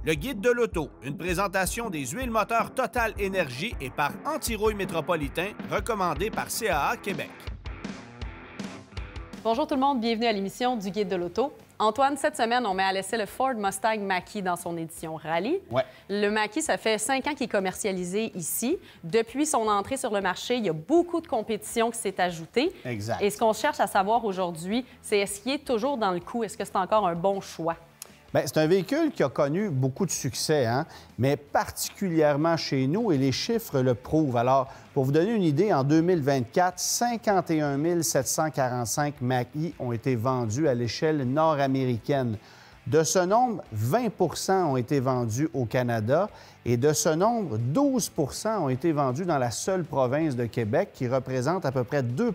Le guide de l'auto, une présentation des huiles moteurs Total Énergie et par Anti-Rouille Métropolitain, recommandé par CAA Québec. Bonjour tout le monde, bienvenue à l'émission du Guide de l'auto. Antoine, cette semaine, on met à l'essai le Ford Mustang Mach-E dans son édition Rallye. Ouais. Le Mach-E, ça fait 5 ans qu'il est commercialisé ici. Depuis son entrée sur le marché, il y a beaucoup de compétition qui s'est ajoutée. Exact. Et ce qu'on cherche à savoir aujourd'hui, c'est est-ce qu'il est toujours dans le coup? Est-ce que c'est encore un bon choix? Bien, c'est un véhicule qui a connu beaucoup de succès, hein? Mais particulièrement chez nous, et les chiffres le prouvent. Alors, pour vous donner une idée, en 2024, 51 745 Mach-E ont été vendus à l'échelle nord-américaine. De ce nombre, 20 ont été vendus au Canada et de ce nombre, 12 ont été vendus dans la seule province de Québec, qui représente à peu près 2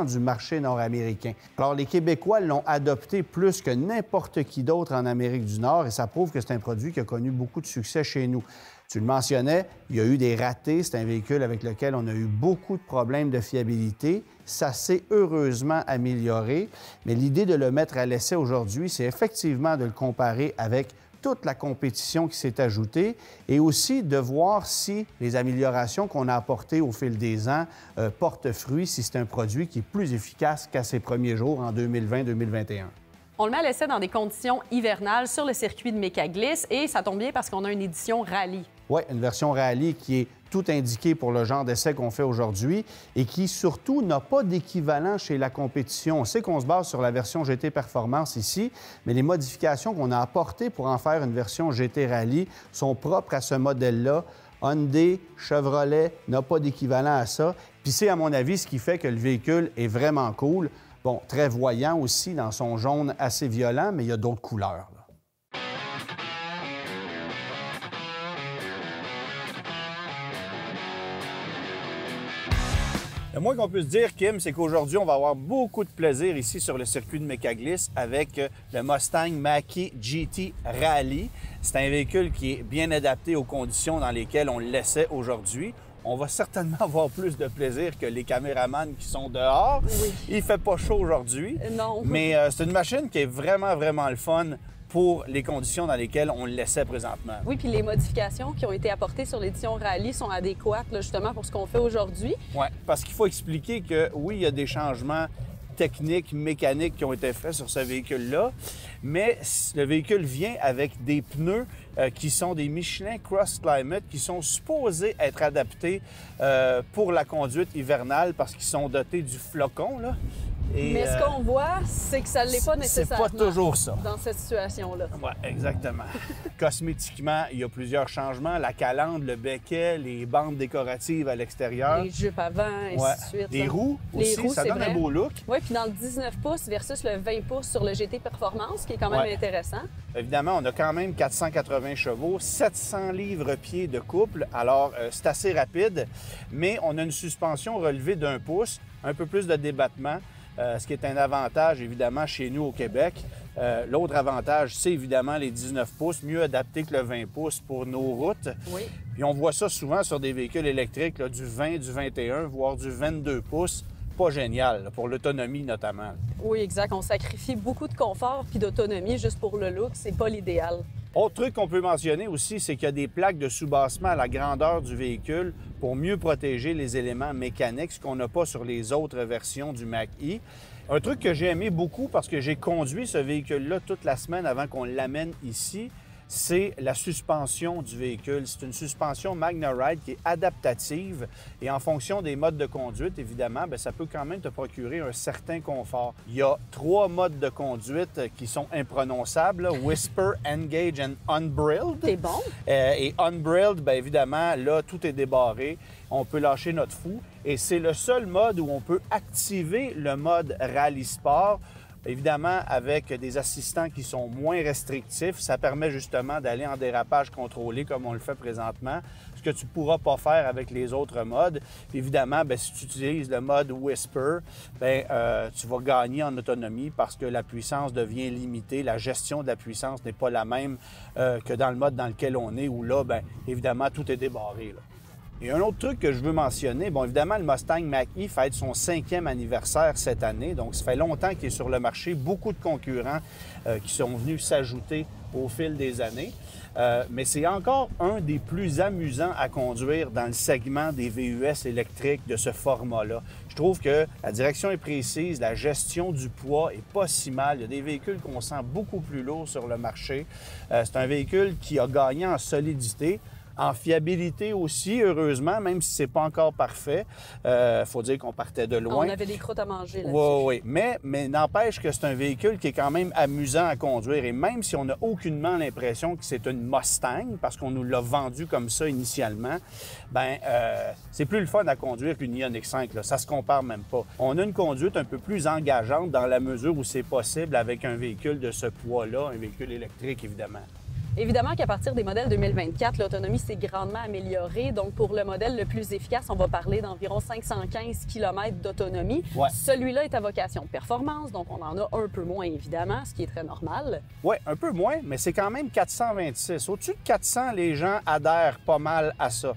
du marché nord-américain. Alors, les Québécois l'ont adopté plus que n'importe qui d'autre en Amérique du Nord et ça prouve que c'est un produit qui a connu beaucoup de succès chez nous. Tu le mentionnais, il y a eu des ratés. C'est un véhicule avec lequel on a eu beaucoup de problèmes de fiabilité. Ça s'est heureusement amélioré, mais l'idée de le mettre à l'essai aujourd'hui, c'est effectivement de le comparer avec toute la compétition qui s'est ajoutée et aussi de voir si les améliorations qu'on a apportées au fil des ans portent fruit, si c'est un produit qui est plus efficace qu'à ses premiers jours en 2020-2021. On le met à l'essai dans des conditions hivernales sur le circuit de Mécaglisse et ça tombe bien parce qu'on a une édition Rallye. Oui, une version Rallye qui est tout indiquée pour le genre d'essai qu'on fait aujourd'hui et qui, surtout, n'a pas d'équivalent chez la compétition. On sait qu'on se base sur la version GT Performance ici, mais les modifications qu'on a apportées pour en faire une version GT Rallye sont propres à ce modèle-là. Hyundai, Chevrolet n'a pas d'équivalent à ça. Puis c'est, à mon avis, ce qui fait que le véhicule est vraiment cool. Bon, très voyant aussi dans son jaune assez violent, mais il y a d'autres couleurs, là. Le moins qu'on puisse dire, Kim, c'est qu'aujourd'hui, on va avoir beaucoup de plaisir ici sur le circuit de Mécaglisse avec le Mustang Mach-E GT Rallye. C'est un véhicule qui est bien adapté aux conditions dans lesquelles on l'essaie aujourd'hui. On va certainement avoir plus de plaisir que les caméramans qui sont dehors. Oui. Il fait pas chaud aujourd'hui. Non. Mais c'est une machine qui est vraiment, vraiment le fun pour les conditions dans lesquelles on l'essaie présentement. Oui, puis les modifications qui ont été apportées sur l'édition Rallye sont adéquates là, justement pour ce qu'on fait aujourd'hui. Oui, parce qu'il faut expliquer que oui, il y a des changements techniques, mécaniques qui ont été faits sur ce véhicule-là, mais le véhicule vient avec des pneus qui sont des Michelin Cross Climate qui sont supposés être adaptés pour la conduite hivernale parce qu'ils sont dotés du flocon, là. Et, mais ce qu'on voit, c'est que ça ne l'est pas nécessairement. C'est pas toujours ça. Dans cette situation-là. Oui, exactement. Cosmétiquement, il y a plusieurs changements. La calandre, le becquet, les bandes décoratives à l'extérieur. Les jupes avant, et ainsi de suite. Les roues aussi, ça donne un beau look. Oui, puis dans le 19 pouces versus le 20 pouces sur le GT Performance, qui est quand même intéressant. Évidemment, on a quand même 480 chevaux, 700 livres-pieds de couple. Alors, c'est assez rapide, mais on a une suspension relevée d'1 pouce, un peu plus de débattement. Ce qui est un avantage, évidemment, chez nous au Québec. L'autre avantage, c'est évidemment les 19 pouces, mieux adaptés que le 20 pouces pour nos routes. Oui. Puis on voit ça souvent sur des véhicules électriques, là, du 20, du 21, voire du 22 pouces. Pas génial, là, pour l'autonomie notamment. Oui, exact. On sacrifie beaucoup de confort puis d'autonomie juste pour le look. C'est pas l'idéal. Autre truc qu'on peut mentionner aussi, c'est qu'il y a des plaques de soubassement à la grandeur du véhicule pour mieux protéger les éléments mécaniques, ce qu'on n'a pas sur les autres versions du Mach-E. Un truc que j'ai aimé beaucoup parce que j'ai conduit ce véhicule-là toute la semaine avant qu'on l'amène ici, c'est la suspension du véhicule. C'est une suspension MagnaRide qui est adaptative et en fonction des modes de conduite, évidemment, bien, ça peut quand même te procurer un certain confort. Il y a 3 modes de conduite qui sont imprononçables, là, Whisper, Engage and Unbrilled. C'est bon. Et Unbrilled, bien évidemment, là, tout est débarré. On peut lâcher notre fou et c'est le seul mode où on peut activer le mode Rallye Sport. Évidemment, avec des assistants qui sont moins restrictifs, ça permet justement d'aller en dérapage contrôlé comme on le fait présentement, ce que tu ne pourras pas faire avec les autres modes. Puis évidemment, bien, si tu utilises le mode Whisper, bien, tu vas gagner en autonomie parce que la puissance devient limitée. La gestion de la puissance n'est pas la même que dans le mode dans lequel on est, où là, bien, évidemment, tout est débarré, là. Et un autre truc que je veux mentionner, bon, évidemment, le Mustang Mach-E fête son 5e anniversaire cette année, donc ça fait longtemps qu'il est sur le marché. Beaucoup de concurrents qui sont venus s'ajouter au fil des années. Mais c'est encore un des plus amusants à conduire dans le segment des VUS électriques de ce format-là. Je trouve que la direction est précise, la gestion du poids est pas si mal. Il y a des véhicules qu'on sent beaucoup plus lourds sur le marché. C'est un véhicule qui a gagné en solidité, en fiabilité aussi, heureusement, même si c'est pas encore parfait. Faut dire qu'on partait de loin. On avait des croûtes à manger là-dessus. Oui, oui. Mais n'empêche que c'est un véhicule qui est quand même amusant à conduire. Et même si on n'a aucunement l'impression que c'est une Mustang, parce qu'on nous l'a vendu comme ça initialement, c'est plus le fun à conduire qu'une Ioniq 5. Là. Ça se compare même pas. On a une conduite un peu plus engageante dans la mesure où c'est possible avec un véhicule de ce poids-là, un véhicule électrique, évidemment. Évidemment qu'à partir des modèles 2024, l'autonomie s'est grandement améliorée. Donc, pour le modèle le plus efficace, on va parler d'environ 515 km d'autonomie. Ouais. Celui-là est à vocation performance, donc on en a un peu moins, évidemment, ce qui est très normal. Oui, un peu moins, mais c'est quand même 426. Au-dessus de 400, les gens adhèrent pas mal à ça.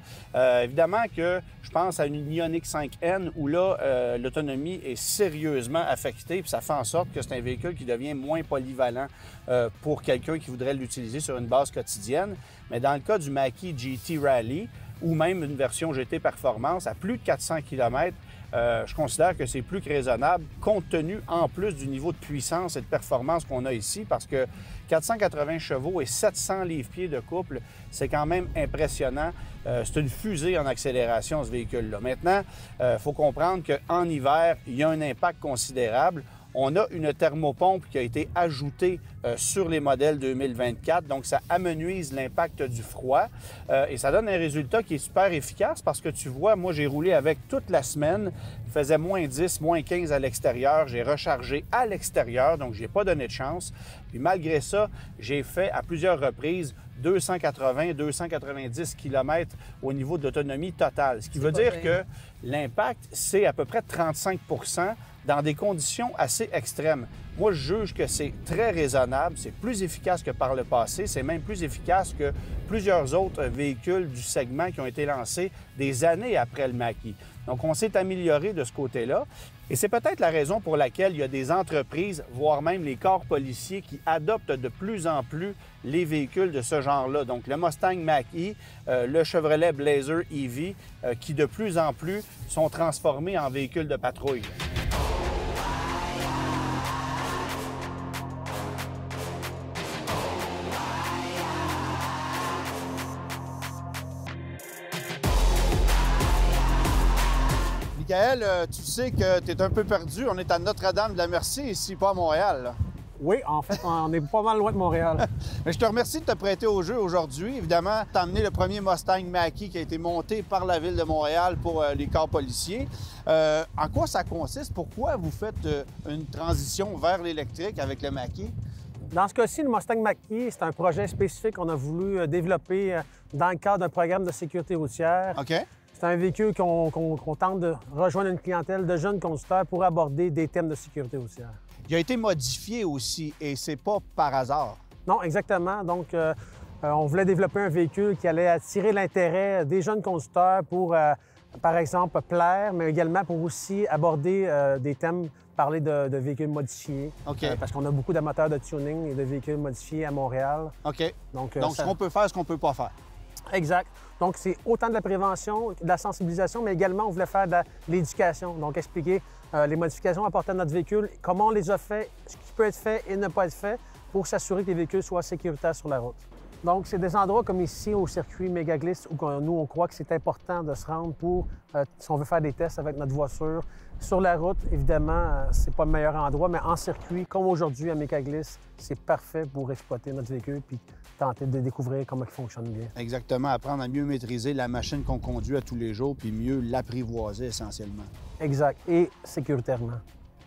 Évidemment que je pense à une Ioniq 5N où là, l'autonomie est sérieusement affectée, puis ça fait en sorte que c'est un véhicule qui devient moins polyvalent pour quelqu'un qui voudrait l'utiliser sur une base quotidienne. Mais dans le cas du Mach-E GT Rally ou même une version GT Performance à plus de 400 km, je considère que c'est plus que raisonnable compte tenu en plus du niveau de puissance et de performance qu'on a ici parce que 480 chevaux et 700 livres-pieds de couple, c'est quand même impressionnant. C'est une fusée en accélération, ce véhicule-là. Maintenant, il faut comprendre qu'en hiver, il y a un impact considérable. On a une thermopompe qui a été ajoutée sur les modèles 2024, donc ça amenuise l'impact du froid et ça donne un résultat qui est super efficace parce que tu vois, moi j'ai roulé avec toute la semaine, il faisait moins 10, moins 15 à l'extérieur, j'ai rechargé à l'extérieur, donc j'ai pas donné de chance. Puis malgré ça, j'ai fait à plusieurs reprises 280, 290 km au niveau de l'autonomie totale, ce qui veut dire que l'impact, c'est à peu près 35 % dans des conditions assez extrêmes. Moi, je juge que c'est très raisonnable, c'est plus efficace que par le passé, c'est même plus efficace que plusieurs autres véhicules du segment qui ont été lancés des années après le Mach-E. Donc, on s'est amélioré de ce côté-là. Et c'est peut-être la raison pour laquelle il y a des entreprises, voire même les corps policiers, qui adoptent de plus en plus les véhicules de ce genre-là. Donc, le Mustang Mach-E, le Chevrolet Blazer EV, qui de plus en plus sont transformés en véhicules de patrouille. Michael, tu sais que tu es un peu perdu. On est à Notre-Dame-de-la-Merci, ici, pas à Montréal. Là. Oui, en fait, on est pas mal loin de Montréal. Mais je te remercie de te prêter au jeu aujourd'hui. Évidemment, tu as amené le premier Mustang Mach-E qui a été monté par la Ville de Montréal pour les corps policiers. En quoi ça consiste? Pourquoi vous faites une transition vers l'électrique avec le Mach-E? Dans ce cas-ci, le Mustang Mach-E, c'est un projet spécifique qu'on a voulu développer dans le cadre d'un programme de sécurité routière. OK. C'est un véhicule qu'on tente de rejoindre une clientèle de jeunes conducteurs pour aborder des thèmes de sécurité routière. Il a été modifié aussi et c'est pas par hasard. Non, exactement. Donc, on voulait développer un véhicule qui allait attirer l'intérêt des jeunes conducteurs pour, par exemple, plaire, mais également pour aussi aborder des thèmes, parler de véhicules modifiés. OK. Parce qu'on a beaucoup d'amateurs de tuning et de véhicules modifiés à Montréal. OK. Donc ce qu'on peut faire, ce qu'on peut pas faire. Exact. Donc, c'est autant de la prévention, de la sensibilisation, mais également, on voulait faire de l'éducation. Donc, expliquer les modifications apportées à notre véhicule, comment on les a fait, ce qui peut être fait et ne pas être fait pour s'assurer que les véhicules soient sécuritaires sur la route. Donc, c'est des endroits comme ici, au circuit Mégaglisse, où nous, on croit que c'est important de se rendre pour, si on veut faire des tests avec notre voiture. Sur la route, évidemment, c'est pas le meilleur endroit, mais en circuit, comme aujourd'hui à Mégaglisse, c'est parfait pour exploiter notre véhicule puis tenter de découvrir comment il fonctionne bien. Exactement, apprendre à mieux maîtriser la machine qu'on conduit à tous les jours puis mieux l'apprivoiser essentiellement. Exact, et sécuritairement.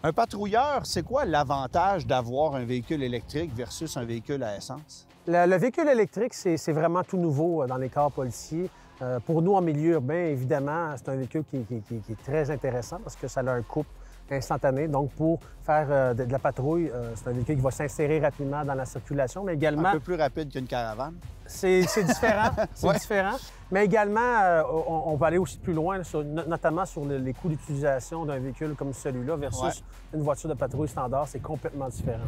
Un patrouilleur, c'est quoi l'avantage d'avoir un véhicule électrique versus un véhicule à essence? Le véhicule électrique, c'est vraiment tout nouveau dans les corps policiers. Pour nous, en milieu urbain, évidemment, c'est un véhicule qui est très intéressant parce que ça a un couple instantané. Donc, pour faire de la patrouille, c'est un véhicule qui va s'insérer rapidement dans la circulation, mais également... Un peu plus rapide qu'une caravane. C'est différent, c'est Ouais. différent. Mais également, on va aller aussi plus loin, notamment sur les coûts d'utilisation d'un véhicule comme celui-là versus une voiture de patrouille standard. C'est complètement différent.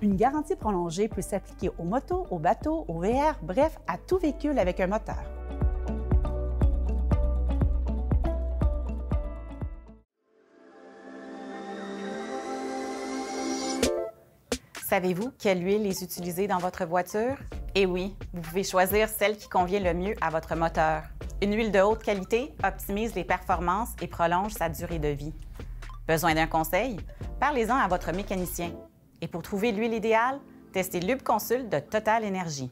Une garantie prolongée peut s'appliquer aux motos, aux bateaux, aux VR, bref, à tout véhicule avec un moteur. Savez-vous quelle huile est utilisée dans votre voiture? Eh oui, vous pouvez choisir celle qui convient le mieux à votre moteur. Une huile de haute qualité optimise les performances et prolonge sa durée de vie. Besoin d'un conseil? Parlez-en à votre mécanicien. Et pour trouver l'huile idéale, testez LubConsult de Total Énergie.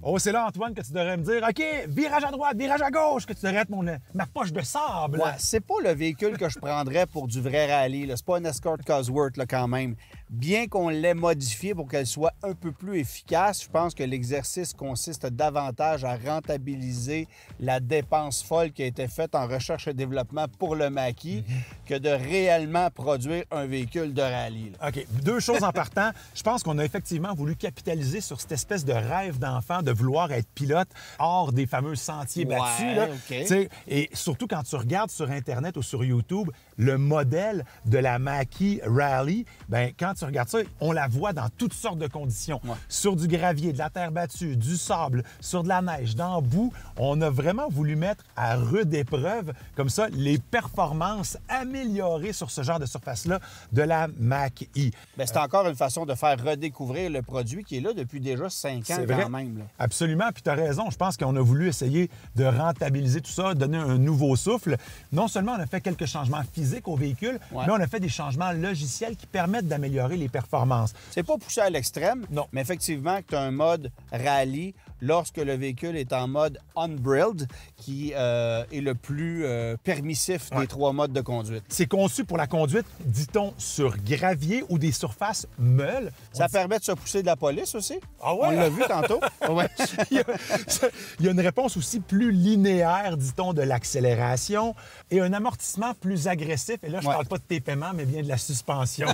Oh, c'est là, Antoine, que tu devrais me dire, OK, virage à droite, virage à gauche, que tu devrais être ma poche de sable. Ouais, c'est pas le véhicule que je prendrais pour du vrai rallye. C'est pas une Escort Cosworth là, quand même. Bien qu'on l'ait modifié pour qu'elle soit un peu plus efficace, je pense que l'exercice consiste davantage à rentabiliser la dépense folle qui a été faite en recherche et développement pour le Mach-E que de réellement produire un véhicule de rallye. Là. OK, deux choses en partant. Je pense qu'on a effectivement voulu capitaliser sur cette espèce de rêve d'enfant de vouloir être pilote hors des fameux sentiers battus. Là. OK. Et surtout quand tu regardes sur Internet ou sur YouTube le modèle de la Mach-E Rally, bien, quand tu regardes ça, on la voit dans toutes sortes de conditions. Ouais. Sur du gravier, de la terre battue, du sable, sur de la neige, dans le bout. On a vraiment voulu mettre à rude épreuve, comme ça, les performances améliorées sur ce genre de surface-là de la Mach-E. Bien, c'est encore une façon de faire redécouvrir le produit qui est là depuis déjà 5 ans C'est quand vrai. même. Là. Absolument, puis tu as raison. Je pense qu'on a voulu essayer de rentabiliser tout ça, donner un nouveau souffle. Non seulement on a fait quelques changements physiques au véhicule, mais on a fait des changements logiciels qui permettent d'améliorer les performances. C'est pas poussé à l'extrême, Non. mais effectivement, tu as un mode rallye lorsque le véhicule est en mode on-brilled, qui est le plus permissif des 3 modes de conduite. C'est conçu pour la conduite, dit-on, sur gravier ou des surfaces meules. Ça permet de se pousser de la police aussi. Ah ouais? On l'a vu tantôt. Ouais. Il y a une réponse aussi plus linéaire, dit-on, de l'accélération et un amortissement plus agressif. Et là, je ne parle pas de tes paiements, mais bien de la suspension.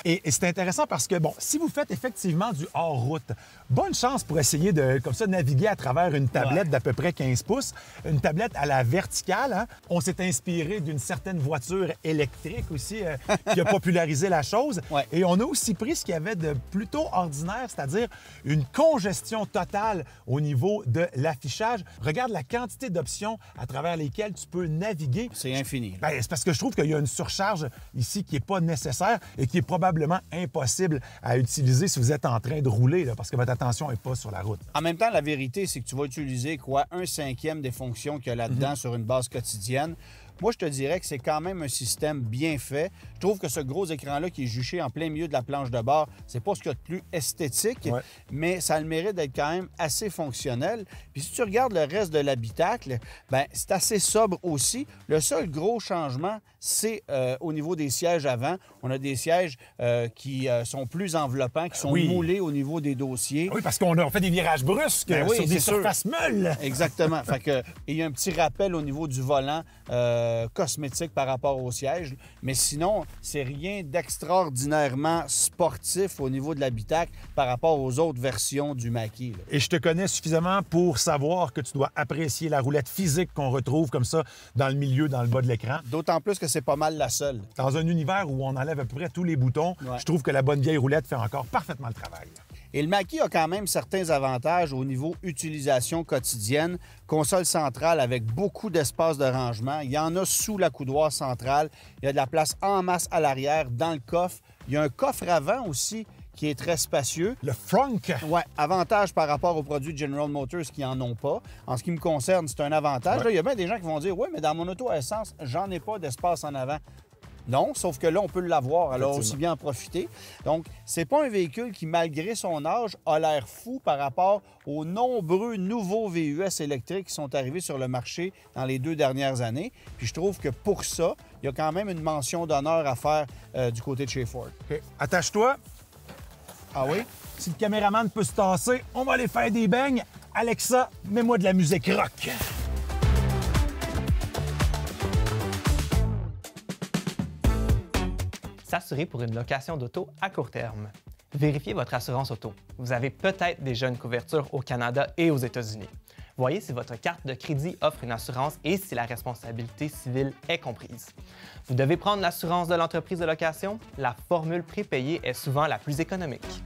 Et c'est intéressant parce que, bon, si vous faites effectivement du hors-route, bonne chance pour essayer de, comme ça, naviguer à travers une tablette d'à peu près 15 pouces, une tablette à la verticale. Hein? On s'est inspiré d'une certaine voiture électrique aussi qui a popularisé la chose. Ouais. Et on a aussi pris ce qu'il y avait de plutôt ordinaire, c'est-à-dire une congestion totale au niveau de l'affichage. Regarde la quantité d'options à travers lesquelles tu peux naviguer. C'est infini. Ben, c'est parce que je trouve qu'il y a une surcharge ici qui n'est pas nécessaire et qui est probablement impossible à utiliser si vous êtes en train de rouler, là, parce que votre attention n'est pas sur la route. En même temps, la vérité, c'est que tu vas utiliser quoi, 1/5 des fonctions qu'il y a là-dedans sur une base quotidienne. Moi, je te dirais que c'est quand même un système bien fait. Je trouve que ce gros écran-là qui est juché en plein milieu de la planche de bord, c'est pas ce qu'il y a de plus esthétique, mais ça a le mérite d'être quand même assez fonctionnel. Puis si tu regardes le reste de l'habitacle, bien, c'est assez sobre aussi. Le seul gros changement, c'est au niveau des sièges avant. On a des sièges qui sont plus enveloppants, qui sont moulés au niveau des dossiers. Oui, parce qu'on a fait des virages brusques sur des surfaces meules. Exactement. Fait que, il y a un petit rappel au niveau du volant cosmétique par rapport au siège. Mais sinon, c'est rien d'extraordinairement sportif au niveau de l'habitacle par rapport aux autres versions du Mach-E. Et je te connais suffisamment pour savoir que tu dois apprécier la roulette physique qu'on retrouve comme ça dans le milieu, dans le bas de l'écran. D'autant plus que c'est pas mal la seule. Dans un univers où on enlève à peu près tous les boutons, je trouve que la bonne vieille roulette fait encore parfaitement le travail. Et le Mach-E a quand même certains avantages au niveau utilisation quotidienne. Console centrale avec beaucoup d'espace de rangement. Il y en a sous la coudoir centrale. Il y a de la place en masse à l'arrière, dans le coffre. Il y a un coffre avant aussi qui est très spacieux. Le Frunk! Oui, avantage par rapport aux produits de General Motors qui n'en ont pas. En ce qui me concerne, c'est un avantage. Ouais. Là, il y a bien des gens qui vont dire « Oui, mais dans mon auto à essence, j'en ai pas d'espace en avant. » Non, sauf que là, on peut l'avoir, alors aussi bien en profiter. Donc, c'est pas un véhicule qui, malgré son âge, a l'air fou par rapport aux nombreux nouveaux VUS électriques qui sont arrivés sur le marché dans les 2 dernières années. Puis je trouve que pour ça, il y a quand même une mention d'honneur à faire du côté de chez Ford. OK. Attache-toi. Ah oui? Si le caméraman peut se tasser, on va aller faire des beignes. Alexa, mets-moi de la musique rock. S'assurer pour une location d'auto à court terme. Vérifiez votre assurance auto. Vous avez peut-être déjà une couverture au Canada et aux États-Unis. Voyez si votre carte de crédit offre une assurance et si la responsabilité civile est comprise. Vous devez prendre l'assurance de l'entreprise de location. La formule prépayée est souvent la plus économique.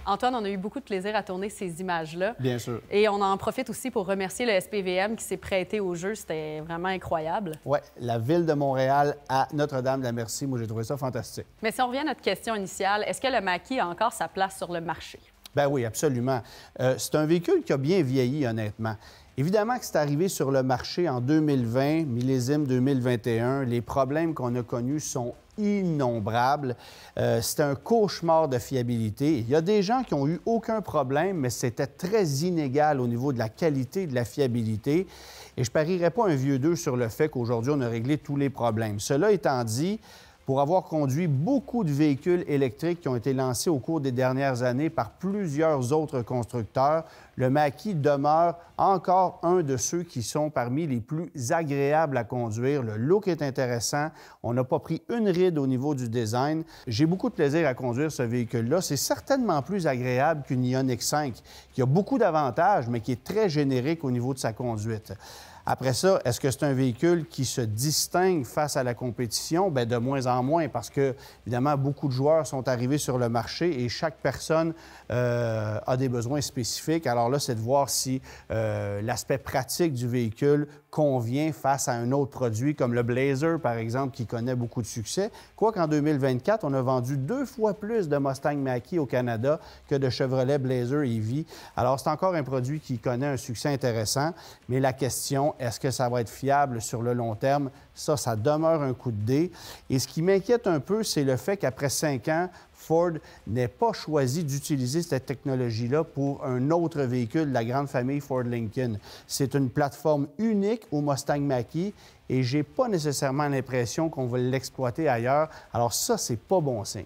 Antoine, on a eu beaucoup de plaisir à tourner ces images-là. Bien sûr. Et on en profite aussi pour remercier le SPVM qui s'est prêté au jeu. C'était vraiment incroyable. Oui, la Ville de Montréal à Notre-Dame-de-la-Merci. Moi, j'ai trouvé ça fantastique. Mais si on revient à notre question initiale, est-ce que le Mach-E a encore sa place sur le marché? Ben oui, absolument. C'est un véhicule qui a bien vieilli, honnêtement. Évidemment que c'est arrivé sur le marché en 2020, millésime 2021. Les problèmes qu'on a connus sont innombrables. C'est un cauchemar de fiabilité. Il y a des gens qui ont eu aucun problème, mais c'était très inégal au niveau de la qualité et de la fiabilité. Et je parierais pas un vieux d'eux sur le fait qu'aujourd'hui, on a réglé tous les problèmes. Cela étant dit, pour avoir conduit beaucoup de véhicules électriques qui ont été lancés au cours des dernières années par plusieurs autres constructeurs, le Mach-E demeure encore un de ceux qui sont parmi les plus agréables à conduire. Le look est intéressant. On n'a pas pris une ride au niveau du design. J'ai beaucoup de plaisir à conduire ce véhicule-là. C'est certainement plus agréable qu'une Ioniq 5, qui a beaucoup d'avantages, mais qui est très générique au niveau de sa conduite. Après ça, est-ce que c'est un véhicule qui se distingue face à la compétition? Bien, de moins en moins, parce que, évidemment, beaucoup de joueurs sont arrivés sur le marché et chaque personne a des besoins spécifiques. Alors là, c'est de voir si l'aspect pratique du véhicule convient face à un autre produit comme le Blazer, par exemple, qui connaît beaucoup de succès. Quoiqu'en 2024, on a vendu 2 fois plus de Mustang Mach-E au Canada que de Chevrolet Blazer EV. Alors, c'est encore un produit qui connaît un succès intéressant, mais la question, est-ce que ça va être fiable sur le long terme? Ça demeure un coup de dé. Et ce qui m'inquiète un peu, c'est le fait qu'après 5 ans, Ford n'ait pas choisi d'utiliser cette technologie-là pour un autre véhicule de la grande famille Ford Lincoln. C'est une plateforme unique au Mustang Mach-E et j'ai pas nécessairement l'impression qu'on va l'exploiter ailleurs. Alors ça, c'est pas bon signe.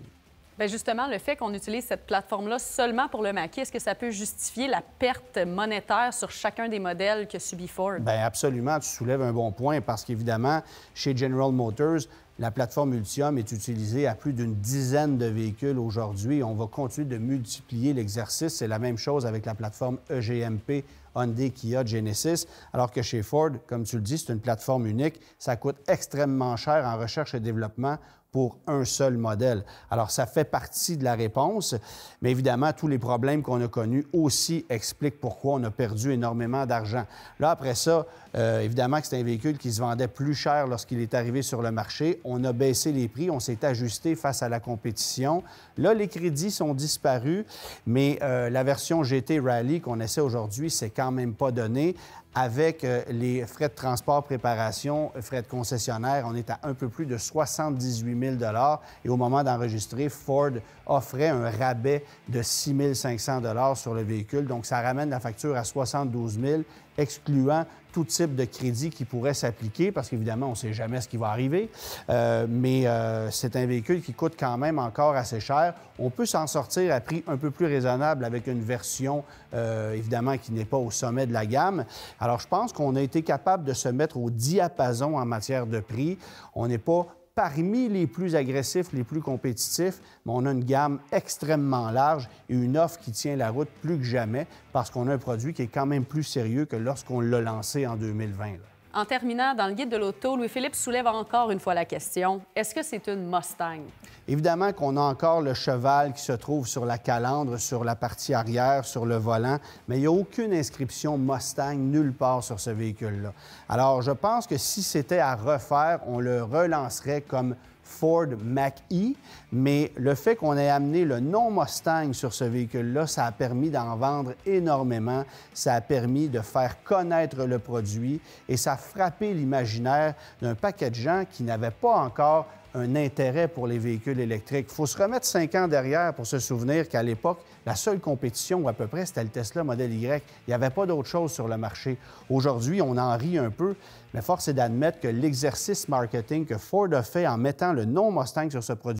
Bien justement, le fait qu'on utilise cette plateforme-là seulement pour le Mach-E, est-ce que ça peut justifier la perte monétaire sur chacun des modèles que subit Ford? Bien absolument, tu soulèves un bon point parce qu'évidemment, chez General Motors, la plateforme Ultium est utilisée à plus d'une dizaine de véhicules aujourd'hui. On va continuer de multiplier l'exercice. C'est la même chose avec la plateforme EGMP, Hyundai, Kia, Genesis, alors que chez Ford, comme tu le dis, c'est une plateforme unique. Ça coûte extrêmement cher en recherche et développement pour un seul modèle. Alors, ça fait partie de la réponse, mais évidemment, tous les problèmes qu'on a connus aussi expliquent pourquoi on a perdu énormément d'argent. Là, après ça, évidemment que c'est un véhicule qui se vendait plus cher lorsqu'il est arrivé sur le marché. On a baissé les prix, on s'est ajusté face à la compétition. Là, les crédits sont disparus, mais la version GT Rally qu'on essaie aujourd'hui, c'est quand même pas donné. Avec les frais de transport, préparation, frais de concessionnaire, on est à un peu plus de 78 000 $ et au moment d'enregistrer, Ford offrait un rabais de 6 500 $ sur le véhicule. Donc, ça ramène la facture à 72 000 $, excluant tout type de crédit qui pourrait s'appliquer, parce qu'évidemment, on ne sait jamais ce qui va arriver. Mais c'est un véhicule qui coûte quand même encore assez cher. On peut s'en sortir à prix un peu plus raisonnable avec une version, évidemment, qui n'est pas au sommet de la gamme. Alors, je pense qu'on a été capable de se mettre au diapason en matière de prix. On n'est pas parmi les plus agressifs, les plus compétitifs, mais on a une gamme extrêmement large et une offre qui tient la route plus que jamais parce qu'on a un produit qui est quand même plus sérieux que lorsqu'on l'a lancé en 2020. Là. En terminant, dans le guide de l'auto, Louis-Philippe soulève encore une fois la question, est-ce que c'est une Mustang? Évidemment qu'on a encore le cheval qui se trouve sur la calandre, sur la partie arrière, sur le volant, mais il n'y a aucune inscription Mustang nulle part sur ce véhicule-là. Alors, je pense que si c'était à refaire, on le relancerait comme Ford Mach-E, mais le fait qu'on ait amené le nom Mustang sur ce véhicule-là, ça a permis d'en vendre énormément, ça a permis de faire connaître le produit et ça a frappé l'imaginaire d'un paquet de gens qui n'avaient pas encore un intérêt pour les véhicules électriques. Il faut se remettre 5 ans derrière pour se souvenir qu'à l'époque, la seule compétition, à peu près, c'était le Tesla Model Y. Il n'y avait pas d'autre chose sur le marché. Aujourd'hui, on en rit un peu, mais force est d'admettre que l'exercice marketing que Ford a fait en mettant le nom Mustang sur ce produit